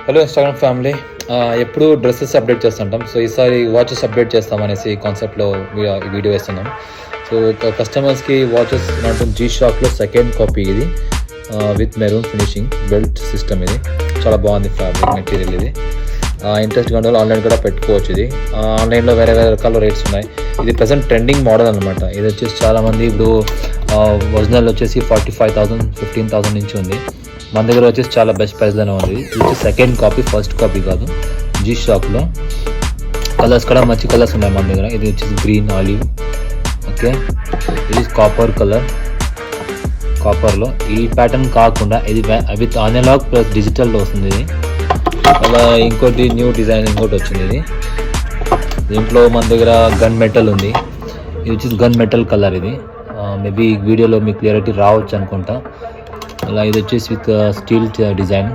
Hello Instagram family. ఎప్పుడు dresses update చేస్తుంటాం. So ఈసారి వాచెస్ అప్డేట్ చేస్తామనేసి కాన్సెప్ట్లో వీడియో వేస్తున్నాం. సో కస్టమర్స్కి వాచెస్ నాకు జీ షాక్లో సెకండ్ కాపీ ఇది with maroon finishing belt system. ఇది చాలా బాగుంది ఫ్యాబ్రిక్ మెటీరియల్. ఇది ఇంట్రెస్ట్గా ఉండాలి, ఆన్లైన్ కూడా పెట్టుకోవచ్చు. ఇది ఆన్లైన్లో వేరే వేరే రకాల రేట్స్ ఉన్నాయి. ఇది ప్రజెంట్ ట్రెండింగ్ మోడల్ అనమాట. ఇది వచ్చేసి చాలామంది ఇప్పుడు ఒరిజినల్ వచ్చేసి 45,000 15,000 నుంచి ఉంది. మన దగ్గర వచ్చేసి చాలా బెస్ట్ ప్రైస్లోనే ఉంది. ఇది వచ్చి సెకండ్ కాపీ, ఫస్ట్ కాపీ కాదు. జీ షాక్లో కలర్స్ కూడా మంచి కలర్స్ ఉన్నాయి మన దగ్గర. ఇది వచ్చేసి గ్రీన్ ఆలివ్, ఓకే. ఇది కాపర్ కలర్, కాపర్లో ఈ ప్యాటర్న్ కాకుండా ఇది విత్ అనలాగ్ ప్లస్ డిజిటల్లో వస్తుంది. ఇది అలా ఇంకోటి న్యూ డిజైన్ ఇంకోటి వచ్చింది. ఇది దీంట్లో మన దగ్గర గన్ మెటల్ ఉంది. ఇది వచ్చేసి గన్ మెటల్ కలర్. ఇది మేబీ వీడియోలో మీకు క్లియరిటీ రావచ్చు అనుకుంటా. అలా ఇది వచ్చేసి విత్ స్టీల్ డిజైన్